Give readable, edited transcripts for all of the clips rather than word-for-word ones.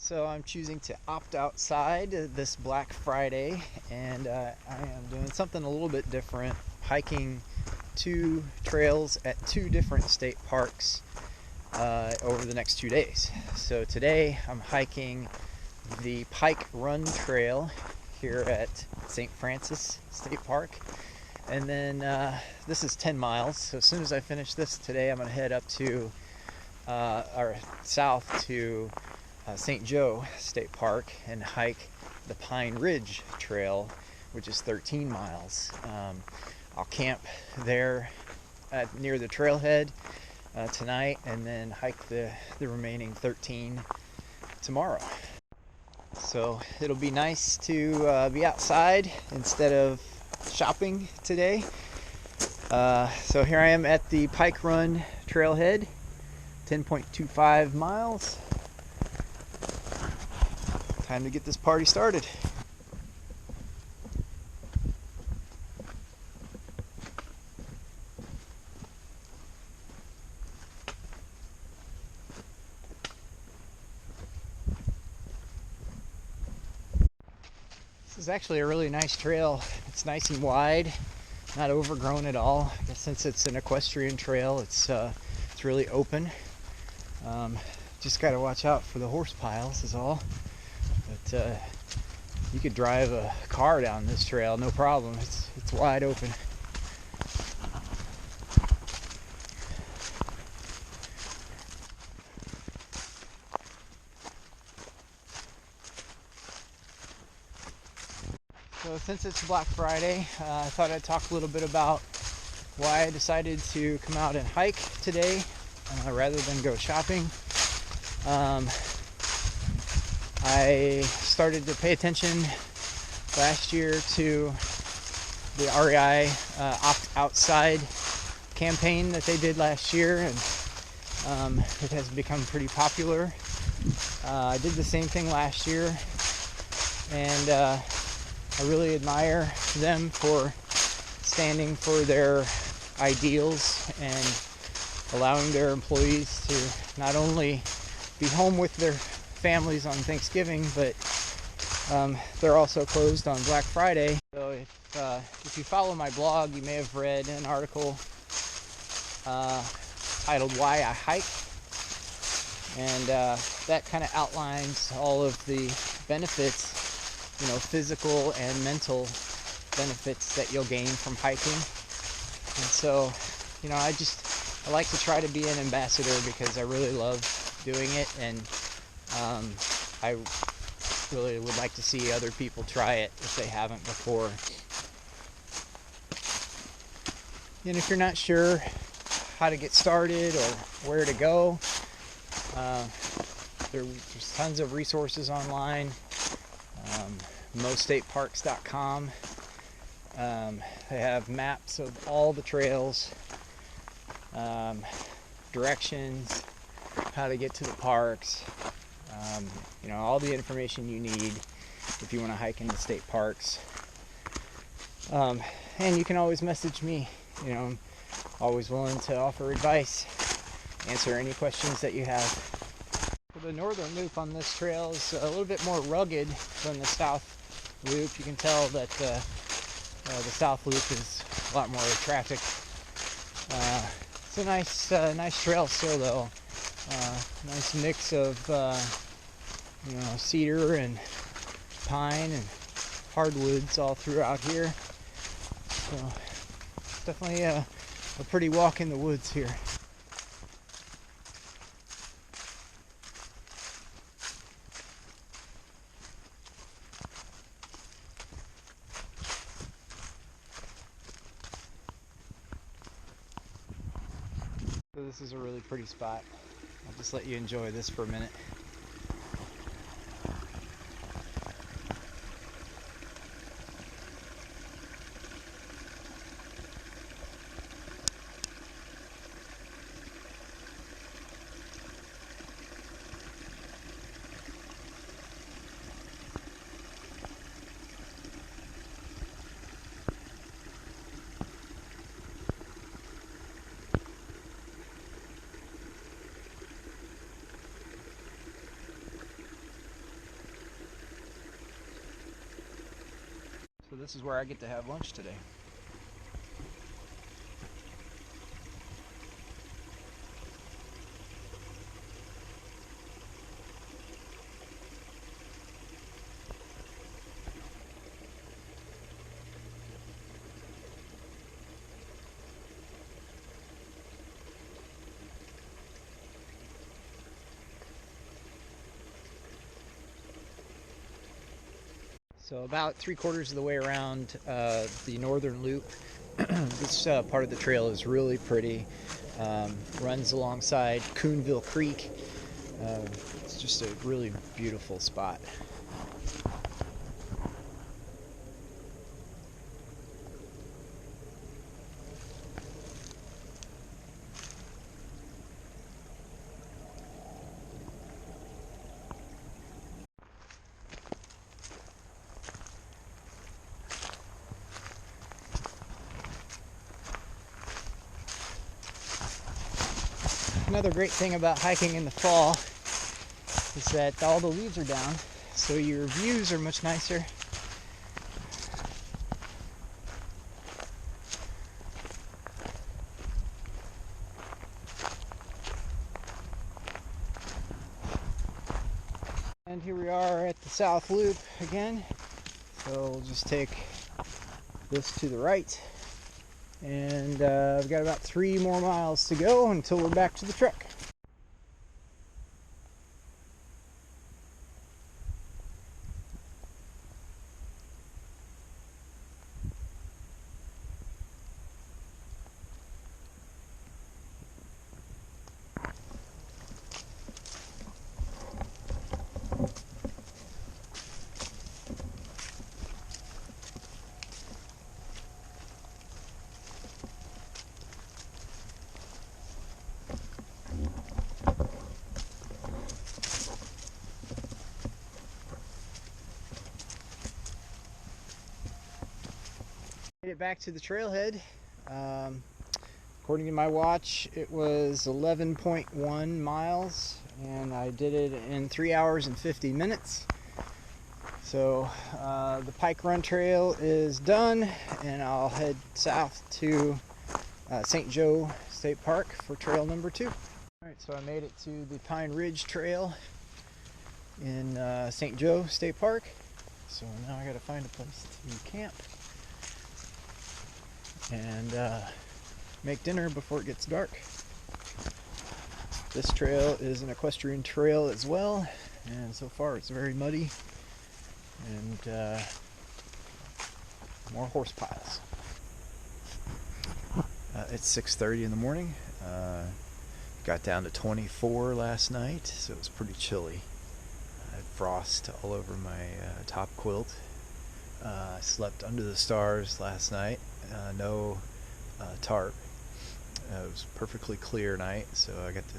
So I'm choosing to opt outside this Black Friday, and I am doing something a little bit different, hiking two trails at two different state parks over the next 2 days. So today I'm hiking the Pike Run Trail here at St. Francis State Park, and then this is 10 miles. So as soon as I finish this today, I'm going to head up to or south to St. Joe State Park and hike the Pine Ridge Trail, which is 13 miles. I'll camp there near the trailhead tonight, and then hike the remaining 13 tomorrow. So it'll be nice to be outside instead of shopping today. So here I am at the Pike Run Trailhead, 10.25 miles. Time to get this party started. This is actually a really nice trail. It's nice and wide, not overgrown at all. I guess since it's an equestrian trail, it's really open. Just got to watch out for the horse piles is all. But you could drive a car down this trail, no problem. It's wide open. So since it's Black Friday, I thought I'd talk a little bit about why I decided to come out and hike today rather than go shopping. I started to pay attention last year to the REI Opt Outside campaign that they did last year, and it has become pretty popular. I did the same thing last year, and I really admire them for standing for their ideals and allowing their employees to not only be home with their families on Thanksgiving, but they're also closed on Black Friday. So if you follow my blog, you may have read an article titled "Why I Hike," and that kind of outlines all of the benefits, physical and mental benefits that you'll gain from hiking. And so, I like to try to be an ambassador because I really love doing it, and I really would like to see other people try it if they haven't before. And if you're not sure how to get started or where to go, there's tons of resources online. MoStateParks.com. They have maps of all the trails, directions, how to get to the parks, all the information you need if you want to hike in the state parks. And you can always message me. I'm always willing to offer advice, answer any questions that you have. The northern loop on this trail is a little bit more rugged than the south loop. You can tell that the south loop is a lot more traffic. It's a nice trail still, though. Nice mix of cedar and pine and hardwoods all throughout here. So definitely a pretty walk in the woods here. So this is a really pretty spot. I'll just let you enjoy this for a minute. this is where I get to have lunch today. So about 3/4 of the way around the northern loop. This part of the trail is really pretty. Runs alongside Coonville Creek. It's just a really beautiful spot. Another great thing about hiking in the fall is that all the leaves are down, so your views are much nicer. And here we are at the South Loop again, so we'll just take this to the right, and we've got about 3 more miles to go until we're back to the truck. Made it back to the trailhead. According to my watch, it was 11.1 miles, and I did it in 3 hours and 50 minutes. So the Pike Run Trail is done, and I'll head south to St. Joe State Park for trail number 2. All right, so I made it to the Pine Ridge Trail in St. Joe State Park. So now I gotta find a place to camp and make dinner before it gets dark. This trail is an equestrian trail as well, and so far it's very muddy and more horse piles. It's 6:30 in the morning. Got down to 24 last night, so it was pretty chilly. I had frost all over my top quilt. I slept under the stars last night. No tarp. It was a perfectly clear night, so I got to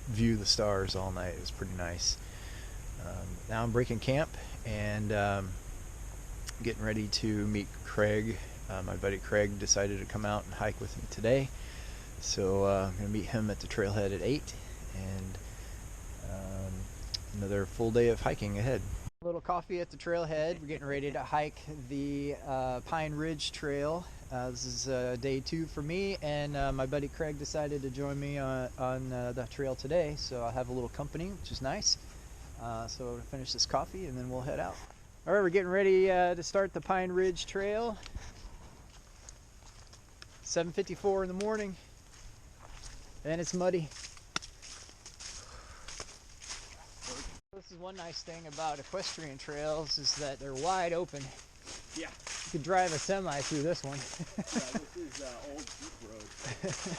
view the stars all night. It was pretty nice. Now I'm breaking camp and getting ready to meet Craig. My buddy Craig decided to come out and hike with me today, so I'm going to meet him at the trailhead at 8, and another full day of hiking ahead. A little coffee at the trailhead. We're getting ready to hike the Pine Ridge Trail. This is day 2 for me, and my buddy Craig decided to join me on the trail today, so I'll have a little company, which is nice. So we'll finish this coffee and then we'll head out. All right, we're getting ready to start the Pine Ridge Trail. 7:54 in the morning, and it's muddy. This is one nice thing about equestrian trails, is that they're wide open. Yeah. You could drive a semi through this one. Yeah, this is old Jeep road.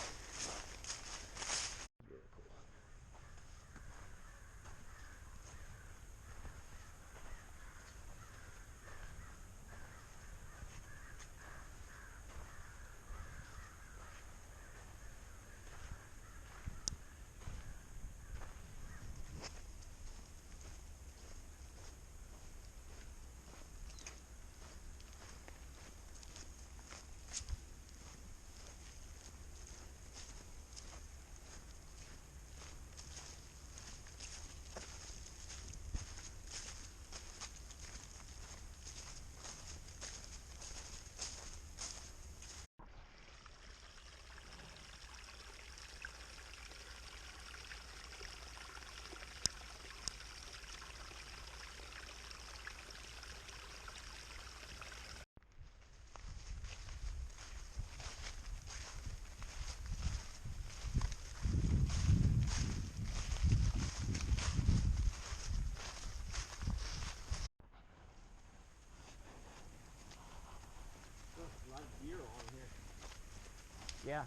Yeah.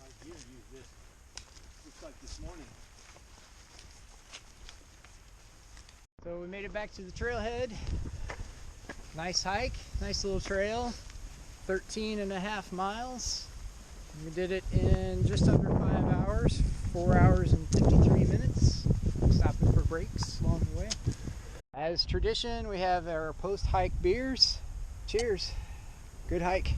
My gear used this. Looks like this morning. So we made it back to the trailhead. Nice hike, nice little trail, 13.5 miles. We did it in just under 5 hours, 4 hours and 53 minutes, stopping for breaks along the way. As tradition, we have our post-hike beers. Cheers. Good hike.